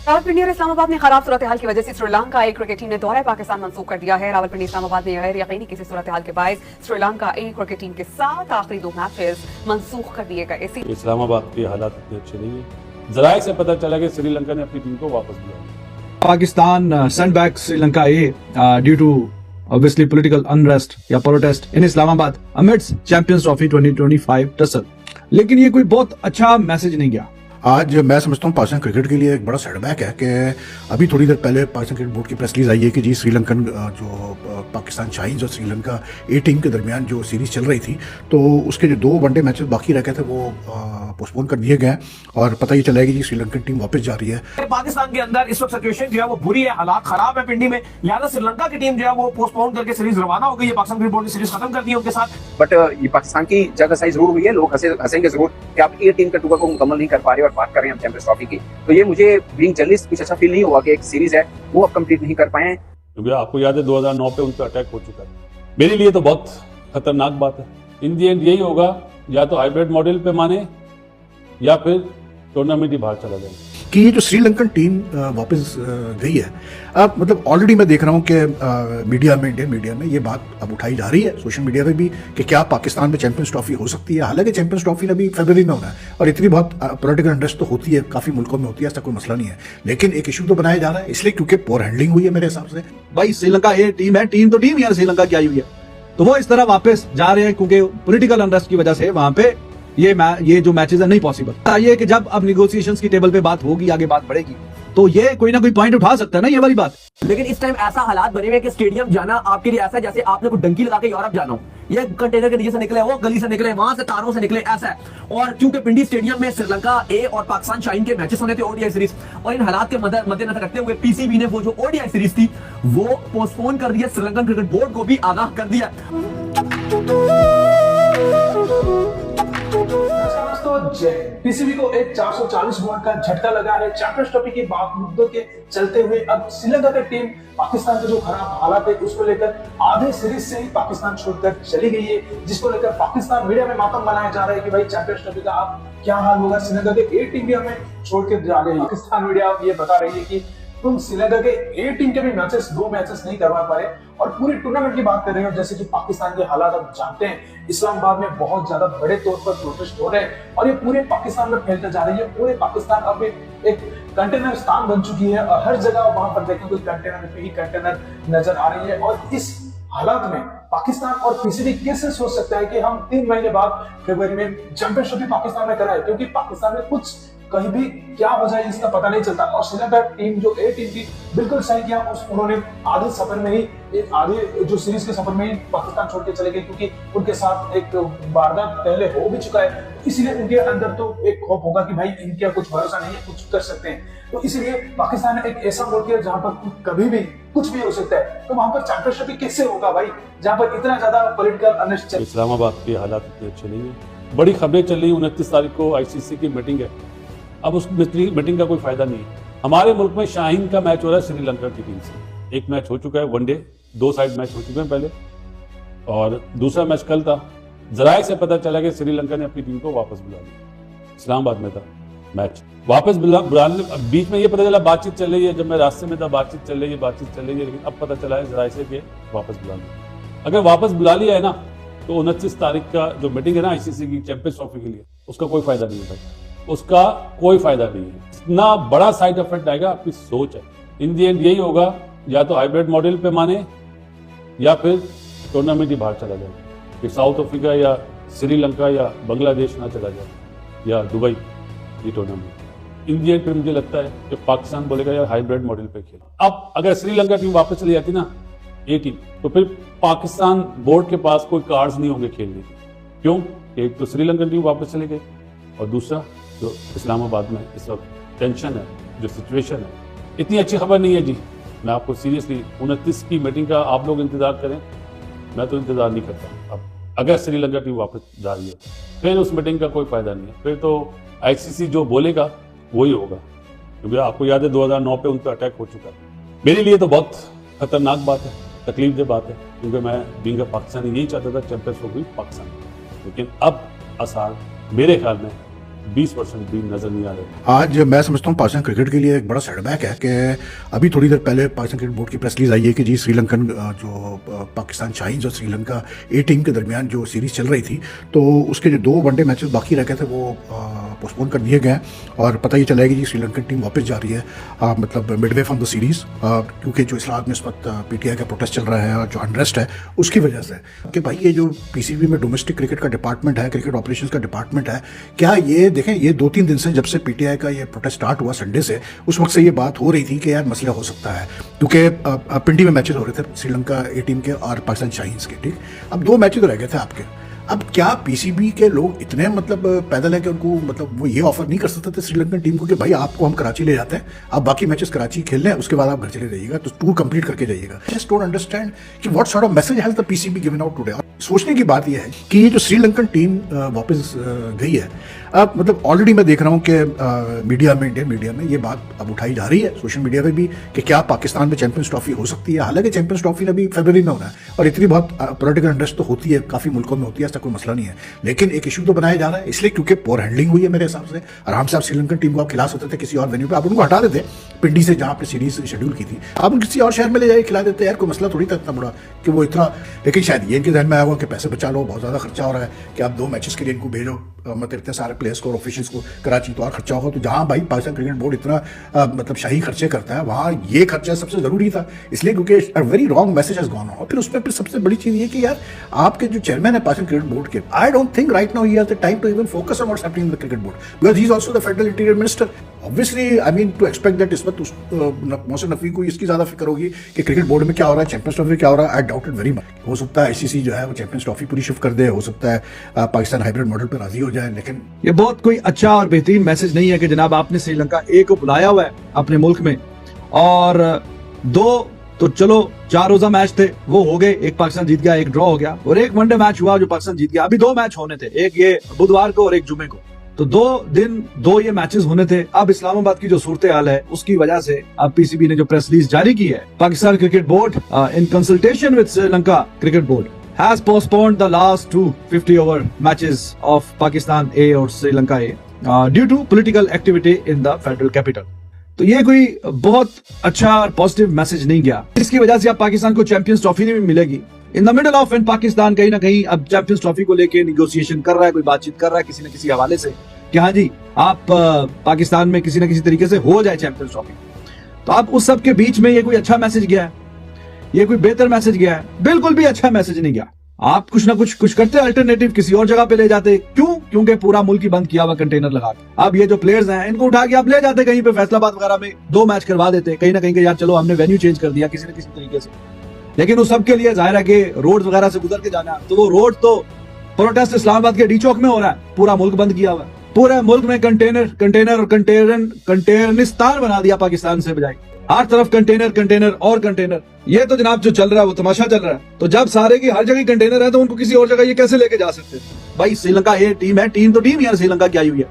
रावलपिंडी और इस्लामाबाद में खराब सूरत हाल की वजह से श्रीलंका ए क्रिकेट टीम ने दौरा पाकिस्तान मंसूख कर दिया है। रावलपिंडी इस्लामाबाद में गैर यकीनी किसी सूरत हाल के बायस श्रीलंका ए क्रिकेट टीम के 7 आखिरी 2 मैचेस मंसूख कर दिए गए। इस्लामाबाद के हालात इतने अच्छे नहीं है। जराये से पता चला कि श्रीलंका ने अपनी टीम को वापस बुलाया। पाकिस्तान सेंड बैक श्रीलंका ए A due obviously political unrest या protest in Islamabad amidst Champions Trophy 2025 tussle। लेकिन ये कोई बहुत अच्छा मैसेज नहीं गया। आज मैं समझता हूँ पाकिस्तान क्रिकेट के लिए एक बड़ा सेटबैक है कि अभी थोड़ी देर पहले पाकिस्तान क्रिकेट बोर्ड की प्रेस रिलीज आई है कि जी श्रीलंकन जो पाकिस्तान शाहीन्स और श्रीलंका ए टीम के दरमियान जो सीरीज चल रही थी तो उसके जो 2 वनडे मैचेस बाकी रह गए थे वो पोस्टपोन कर दिए गए और पता ही चला कि जी श्रीलंकन टीम वापस जा रही है। पाकिस्तान के अंदर इस वक्त सिचुएशन जो है वो बुरी है, हालात खराब है पिंडी में, लिहाजा श्रीलंका की टीम जो है वो पोस्टपोन करके सीरीज रवाना हो गई है। पाकिस्तान क्रिकेट बोर्ड ने सीरीज खत्म कर दी है उनके साथ। बट ये पाकिस्तान की जगह सही जरूर हुई है, लोग हंसेंगे जरूर कि आप ए टीम के टूर को मुकम्मल नहीं कर पा रहे और बात कर रहे हैं चैंपियंस ट्रॉफी की। तो ये मुझे बीइंग जर्नलिस्ट कुछ अच्छा फील नहीं हुआ कि एक सीरीज है वो अब कंप्लीट नहीं कर पाए हैं। क्योंकि आपको याद है 2009 पे उन पर अटैक हो चुका है। मेरे लिए तो बहुत खतरनाक बात है। इन दी एंड यही होगा, या तो हाइब्रिड मॉडल पे माने या फिर टूर्नामेंट ही बाहर चला जाए। कि ये जो श्रीलंकन टीम वापस गई है, अब मतलब ऑलरेडी मैं देख रहा हूँ कि मीडिया में, इंडियन मीडिया में ये बात अब उठाई जा रही है, सोशल मीडिया पे भी, कि क्या पाकिस्तान में चैंपियंस ट्रॉफी हो सकती है। हालांकि चैंपियंस ट्रॉफी अभी फरवरी में होना है और इतनी बहुत पॉलिटिकल इंटरेस्ट तो होती है, काफी मुल्कों में होती है, ऐसा कोई मसला नहीं है। लेकिन एक इशू तो बनाया जा रहा है इसलिए क्योंकि पोर हैंडलिंग हुई है मेरे हिसाब से। भाई श्रीलंका ए टीम है, टीम तो टीम यार श्रीलंका की आई हुई है, तो वो इस तरह वापस जा रहे हैं क्योंकि पोलिटिकल अनरेस्ट की वजह से वहां पे ये जो मैचेस है नहीं पॉसिबल। ये कि जब अब निगोशिएशंस की टेबल पे बात होगी, आगे बात बढ़ेगी, तो ये कोई ना कोई पॉइंट उठा सकता है ना, ये वाली बात। लेकिन इस टाइम ऐसा हालात बने हुए कि स्टेडियम जाना आपके लिए ऐसा है जैसे आपने कोई डंकी लगा के यूरोप जाना हो। ये कंटेनर के नीचे से निकले, वो गली से निकले, वहां से तारों से निकले, ऐसा है। और क्योंकि पिंडी स्टेडियम में श्रीलंका ए और पाकिस्तान शाहीन के मैचेस होने थे ओडीआई सीरीज, और इन हालात के मद्देनजर रखते हुए पीसीबी ने वो जो ओडीआई सीरीज थी वो पोस्टपोन कर दिया। श्रीलंकन क्रिकेट बोर्ड को भी आगाह कर दिया। पीसीबी को एक 440 वोल्ट का झटका लगा है चैंपियंस ट्रॉफी के मुद्दों के चलते हुए। अब श्रीलंका की टीम पाकिस्तान के जो खराब हालात है उसको लेकर आधे सीरीज से ही पाकिस्तान छोड़कर चली गई है, जिसको लेकर पाकिस्तान मीडिया में मातम मनाया जा रहा है कि भाई चैंपियंस ट्रॉफी का अब क्या हाल होगा, श्रीलंका के ए टीम भी हमें छोड़ के जा रही है। पाकिस्तान मीडिया अब ये बता रही है कि तुम श्रीलंका के ए टीम के भी 2 मैचेस नहीं करवा पाए और पूरी टूर्नामेंट की बात कर रहे हो। जैसे कि पाकिस्तान के हालात आप जानते हैं, इस्लामाबाद में बहुत ज्यादा बड़े तौर पर प्रोटेस्ट हो रहे हैं और ये पूरे पाकिस्तान में फैलते जा रही है। पूरे पाकिस्तान अब एक कंटेनर स्थान बन चुकी है और हर जगह वहां पर देखें कोई कंटेनर पे ही कंटेनर नजर आ रही है। और इस हालात में पाकिस्तान और पीसीबी कैसे सोच सकता है कि हम 3 महीने बाद फरवरी में चैंपियंस ट्रॉफी पाकिस्तान में कराए, क्योंकि पाकिस्तान में कुछ कहीं भी क्या हो जाए इसका पता नहीं चलता। और श्रीलंका टीम जो ए टीम थी बिल्कुल सही किया, उन्होंने आधे सफर में ही आधे जो सीरीज के सफर में ही पाकिस्तान छोड़ के चले गए, क्योंकि उनके साथ एक वारदात पहले हो भी चुका है। इसलिए उनके अंदर तो एक खौफ होगा कि भाई इनका कुछ भरोसा नहीं है, कुछ कर सकते हैं। तो इसलिए पाकिस्तान ने एक ऐसा मुल्क है जहां पर कभी भी कुछ भी हो सकता है, तो वहां पर चैंपियनशिप कैसे होगा भाई जहां पर इतना ज्यादा पॉलिटिकल अनरेस्ट। इस्लामाबाद के हालात इतने अच्छे नहीं है। बड़ी खबरें चल रही है, 29 तारीख को आईसीसी की मीटिंग है। अब उस मीटिंग का कोई फायदा नहीं है। हमारे मुल्क में शाहीन का मैच हो रहा है श्रीलंका की टीम से। एक मैच हो चुका है वनडे, 2 साइड मैच हो चुके हैं पहले, और दूसरा मैच कल था। जराये से पता चला कि श्रीलंका ने अपनी टीम को वापस बुला लिया। इस्लामाबाद में था मैच, वापस बुलाने। बीच में ये पता चला बातचीत चल रही है, जब मैं रास्ते में था बातचीत चल रही है, लेकिन अब पता चला है जराये से कि वापस बुला लिया। अगर वापस बुला लिया है ना, तो 29 तारीख का जो मीटिंग है ना आईसीसी की चैंपियंस ट्रॉफी के लिए, उसका कोई फायदा नहीं है भाई, उसका कोई फायदा नहीं है। इतना बड़ा साइड इफेक्ट आएगा, आपकी सोच है। इन दी एंड यही होगा, या तो हाइब्रिड मॉडल पे माने या फिर टूर्नामेंट ही बाहर चला जाए, फिर साउथ अफ्रीका या श्रीलंका या बांग्लादेश ना चला जाए या दुबई ये टूर्नामेंट। इन दी एंड फिर मुझे लगता है कि पाकिस्तान बोलेगा यार हाइब्रिड मॉडल पे खेल। अब अगर श्रीलंका टीम वापस चली जाती ना ए टीम, तो फिर पाकिस्तान बोर्ड के पास कोई कार्ड्स नहीं होंगे खेलने के। क्यों? एक तो श्रीलंकन टीम वापस चली गई और दूसरा जो इस्लामाबाद में इस वक्त टेंशन है, जो सिचुएशन है, इतनी अच्छी खबर नहीं है जी। मैं आपको सीरियसली 29 की मीटिंग का आप लोग इंतजार करें, मैं तो इंतजार नहीं करता। अब अगर श्रीलंका टीम वापस जा रही है फिर उस मीटिंग का कोई फायदा नहीं है, फिर तो आईसीसी जो बोलेगा वही होगा। क्योंकि आपको याद है 2009 पे उन पर अटैक हो चुका है। मेरे लिए तो बहुत खतरनाक बात है, तकलीफदेह बात है, क्योंकि मैं बीइंग अ पाकिस्तानी यही चाहता था चैंपियंस हो गई पाकिस्तान, लेकिन अब आसार मेरे ख्याल में 20% भी नजर नहीं आ रहे। आज मैं समझता हूँ पाकिस्तान क्रिकेट के लिए एक बड़ा सेटबैक है कि अभी थोड़ी देर पहले पाकिस्तान क्रिकेट बोर्ड की प्रेस रिलीज आई है कि जी श्रीलंकन जो पाकिस्तान शाहीन्स और श्रीलंका ए टीम के दरमियान जो सीरीज चल रही थी, तो उसके जो 2 वनडे मैचेस बाकी रह गए थे वो पोस्टपोन कर दिए गए हैं और पता ही चला है कि जी श्रीलंकन टीम वापस जा रही है, मतलब मिडवे फ्रॉम द सीरीज, क्योंकि जो इस्लामाबाद में इस वक्त पीटीआई का प्रोटेस्ट चल रहा है और जो अनरेस्ट है उसकी वजह से कि भाई ये जो पीसीबी में डोमेस्टिक क्रिकेट का डिपार्टमेंट है, क्रिकेट ऑपरेशंस का डिपार्टमेंट है, क्या ये देखें ये 2-3 दिन से जब से पीटीआई का ये प्रोटेस्ट स्टार्ट हुआ संडे से, उस वक्त से ये बात हो रही थी कि यार मसला हो सकता है, क्योंकि पिंडी में मैचेस हो रहे थे श्रीलंका ए टीम के और पाकिस्तान शाहीन्स के, ठीक। अब 2 मैचेस रह गए थे आपके। अब क्या पीसीबी के लोग इतने मतलब पैदल है कि उनको मतलब वो ये ऑफर नहीं कर सकते थे श्रीलंकन टीम को कि भाई आपको हम कराची ले जाते हैं, आप बाकी मैचेस कराची खेल लें, उसके बाद आप घर चले जाइएगा, तो टूर कंप्लीट करके जाइएगा। जस्ट डोंट अंडरस्टैंड कि what sort of message has the PCB given out today. सोचने की बात यह है कि ये जो श्रीलंकन टीम वापस गई है, अब मतलब ऑलरेडी मैं देख रहा हूँ कि मीडिया में, इंडियन मीडिया में ये बात अब उठाई जा रही है, सोशल मीडिया पे भी, कि क्या पाकिस्तान में चैंपियंस ट्रॉफी हो सकती है। हालांकि चैंपियंस ट्रॉफी अभी फरवरी में होना है और इतनी बहुत पॉलिटिकल अनरेस्ट तो होती है, काफी मुल्कों में होती है, ऐसा कोई मसला नहीं है, लेकिन एक इशू तो बनाया जा रहा है इसलिए क्योंकि पोर हैंडलिंग हुई है मेरे हिसाब से। आराम से आप श्रीलंकन टीम को आप खिला सकते थे किसी और वेन्यू पे, आप उनको हटा देते पिंडी से जहाँ आपने सीरीज शेड्यूल की थी, आप उनको किसी और शहर में ले जाके खिला देते, यार कोई मसला थोड़ी था इतना बड़ा कि वो इतना। लेकिन शायद ये इनके ध्यान में आया हुआ कि पैसे बचा लो, बहुत ज्यादा खर्चा हो रहा है कि आप 2 मैचेस के लिए इनको भेजो, मतलब इतने सारे प्लेयर्स को और ऑफिशियल्स को कराची तो और खर्चा होगा, तो जहाँ भाई पाकिस्तान क्रिकेट बोर्ड इतना मतलब शाही खर्चे करता है वहाँ ये खर्चा सबसे जरूरी था, इसलिए क्योंकि a very wrong message has gone out. फिर उसमें फिर सबसे बड़ी चीज ये कि यार आपके जो चेयरमैन है पाकिस्तान क्रिकेट बोर्ड के, I don't think right now he has the time to even focus on what's happening in the cricket board, because he is also the federal interior minister. Obviously I mean to expect that इस वक्त मोहसिन नकवी को इसकी ज्यादा फिक्र होगी कि cricket board में क्या हो रहा है, चैंपियंस ट्रॉफी क्या हो रहा है। I doubt it very much. हो सकता है आईसीसी जो है वो चैंपियंस ट्रॉफी पूरी शिफ्ट कर दे, हो सकता है पाकिस्तान हाइब्रिड मॉडल पर राजी हो जाए, लेकिन ये बहुत कोई अच्छा और बेहतरीन मैसेज नहीं है कि जनाब आपने श्रीलंका ए को बुलाया हुआ है अपने मुल्क में, और 2 तो चलो 4 रोजा मैच थे वो हो गए, एक पाकिस्तान जीत गया, एक ड्रॉ हो गया, और एक वनडे मैच हुआ जो पाकिस्तान जीत गया। अभी 2 मैच होने थे, एक ये बुधवार को और एक जुमे को, तो 2 दिन 2 ये मैचेस होने थे। अब इस्लामाबाद की जो सूरत हाल है उसकी वजह से अब पीसीबी ने जो प्रेस रिलीज जारी की है, Pakistan cricket board in consultation with Sri Lanka cricket board has postponed the last 2 50-over matches of Pakistan A और Sri Lanka A due to political activity in the federal capital। तो ये कोई बहुत अच्छा और पॉजिटिव मैसेज नहीं गया, इसकी वजह से अब पाकिस्तान को चैंपियंस ट्रॉफी नहीं मिलेगी। In the middle of and Pakistan कहीं ना कहीं अब चैंपियंस ट्रॉफी को लेके निगोशिएशन कर रहा है, कोई बातचीत कर रहा है किसी न किसी हवाले से कि हाँ जी आप पाकिस्तान में किसी न किसी तरीके से हो जाए चैंपियंस ट्रॉफी। तो अब उस सब के बीच में ये कोई अच्छा मैसेज गया है, ये कोई बेहतर मैसेज गया है? बिल्कुल भी अच्छा मैसेज नहीं गया। आप कुछ ना कुछ करते, अल्टरनेटिव किसी और जगह पे ले जाते। क्यों? क्योंकि पूरा मुल्क ही बंद किया हुआ कंटेनर लगा के। अब ये जो प्लेयर्स हैं इनको उठा के आप ले जाते कहीं पे, फैसलाबाद वगैरह में 2 मैच करवा देते, कहीं ना कहीं के यार चलो हमने वेन्यू चेंज कर दिया किसी न किसी तरीके से। लेकिन उस सब के लिए जाहिर है कि रोड वगैरह से गुजर के जाना, तो वो रोड तो प्रोटेस्ट इस्लामाबाद के डी चौक में हो रहा है, पूरा मुल्क बंद किया हुआ है, पूरे मुल्क में कंटेनर और कंटेनरिस्तान बना दिया पाकिस्तान से बजाय, हर तरफ कंटेनर और कंटेनर। ये तो जनाब जो चल रहा है वो तमाशा चल रहा है। तो जब सारे की हर जगह कंटेनर है तो उनको किसी और जगह ये कैसे लेके जा सकते हैं? भाई श्रीलंका ये टीम है, टीम तो टीम यार श्रीलंका की आई हुई है,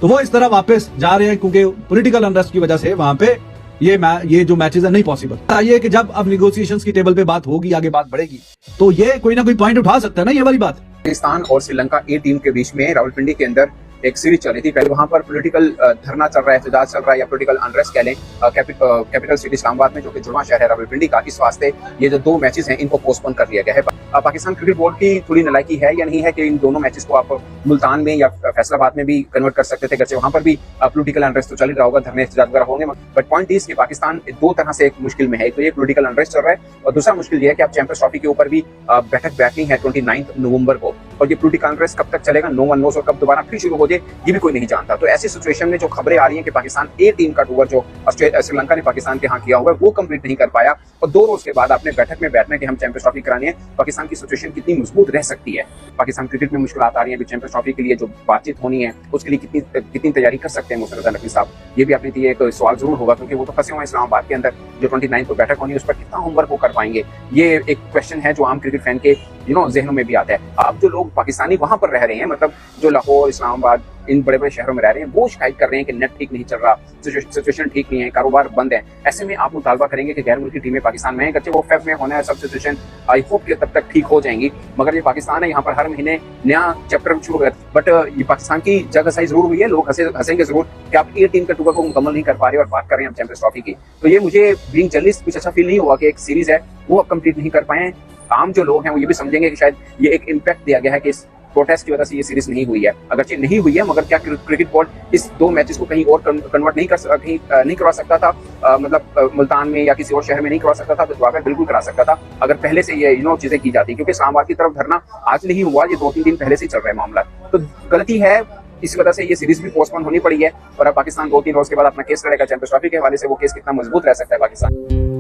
तो वो इस तरह वापस जा रहे हैं क्योंकि पॉलिटिकल अनरेस्ट की वजह से वहां पे ये जो मैचेस है नहीं पॉसिबल। ये कि जब अब निगोशिएशंस की टेबल पे बात होगी, आगे बात बढ़ेगी, तो ये कोई ना कोई पॉइंट उठा सकता है ना, ये वाली बात। पाकिस्तान और श्रीलंका ए टीम के बीच में रावलपिंडी के अंदर एक सीरीज चल रही थी। पहले वहां पर पॉलिटिकल धरना चल रहा है, एहतजाज चल रहा है या पॉलिटिकल अनरेस्ट कह लें कैपिटल सिटी इस्लामाबाद में, जो कि जुड़वा शहर है रावलपिंडी का। इस वास्ते ये जो 2 मैचेस हैं इनको पोस्टपोन कर दिया गया है। पाकिस्तान क्रिकेट बोर्ड की थोड़ी नालायकी है या नहीं है कि इन दोनों मैचेस को आप मुल्तान में या फैसलाबाद में भी कन्वर्ट कर सकते थे, जैसे वहां पर भी पॉलिटिकल अनरेस्ट तो चल रहा होगा, धरने एहतजाज वगैरह होंगे। बट पॉइंट इज कि पाकिस्तान 2 तरह से एक मुश्किल में है, तो ये पॉलिटिकल अनरेस्ट चल रहा है और दूसरा मुश्किल ये है कि आप चैंपियंस ट्रॉफी के ऊपर भी बैठक बैठनी है 29 नवंबर को, और ये पॉलिटिकल अनरेस्ट कब तक चलेगा नो वन नोस, और कब दोबारा फिर शुरू हो जाए ये भी कोई नहीं जानता। तो ऐसी सिचुएशन में जो खबरें आ रही हैं कि पाकिस्तान ए टीम का टूर जो श्रीलंका ने पाकिस्तान के यहाँ किया हुआ है वो कंप्लीट नहीं कर पाया, और 2 रोज के बाद आपने बैठक में बैठना कि हम चैंपियंस ट्रॉफी करानी है, पाकिस्तान की सिचुएशन कितनी मजबूत रह सकती है। पाकिस्तान क्रिकेट में मुश्किल आ रही है, चैंपियंस ट्रॉफी के लिए जो बातचीत होनी है उसके लिए कितनी तैयारी कर सकते हैं मुस्तफा नकवी साहब, ये भी अपने लिए एक सवाल जरूर होगा, क्योंकि वो तो फंसे हुए हैं इस्लामाबाद के अंदर। जो 29 को बैठक होनी है उस पर कितना होमवर्क वो कर पाएंगे, ये एक क्वेश्चन है जो आम क्रिकेट फैन के जहनों में भी आता है। अब जो लोग पाकिस्तानी वहां पर रह रहे हैं, मतलब जो लाहौर, इस्लामाबाद, इन बड़े बड़े शहरों में रह रहे हैं, वो शिकायत कर रहे हैं कि नेट ठीक नहीं चल रहा, सिचुएशन ठीक नहीं है, कारोबार बंद है। ऐसे में आप मुतालबा करेंगे कि गैर मुल्की टीमें पाकिस्तान में हैं, वो फेब में होना है, सब सिचुएशन आई होप कि तब तक ठीक हो जाएंगी। मगर ये पाकिस्तान है, यहाँ पर हर महीने नया चैप्टर शुरू कर, बट ये पाकिस्तान की जगह सही जरूर हुई है, लोग हंसेंगे जरूर कि आप ए टीम के टूर को मुकम्मल नहीं कर पा रहे और बात कर रहे हैं हम चैंपियंस ट्रॉफी की। तो ये मुझे बीइंग जर्नलिस्ट कुछ अच्छा फील नहीं हुआ कि एक सीरीज है वो अब कंप्लीट नहीं कर पाए। आम जो लोग हैं वो ये भी समझेंगे कि शायद ये एक इम्पैक्ट दिया गया है कि इस प्रोटेस्ट की वजह से ये सीरीज नहीं हुई है। अगरचे नहीं हुई है, मगर क्या क्रिकेट बोर्ड इस 2 मैचेस को कहीं और कन्वर्ट नहीं करवा सकता था, मतलब मुल्तान में या किसी और शहर में नहीं करवा सकता था? तो बिल्कुल करा सकता था अगर पहले से ये चीजें की जाती, क्योंकि इस्लामाबाद की तरफ धरना आज नहीं हुआ, ये 2-3 दिन पहले से ही चल रहा है मामला। तो गलती है, इस वजह से ये सीरीज भी पोस्टपोन होनी पड़ी है और अब पाकिस्तान 2-3 रोज के बाद अपना केस करेगा चैंपियंस ट्रॉफी के हवाले से। वो केस कितना मजबूत रह सकता है पाकिस्तान।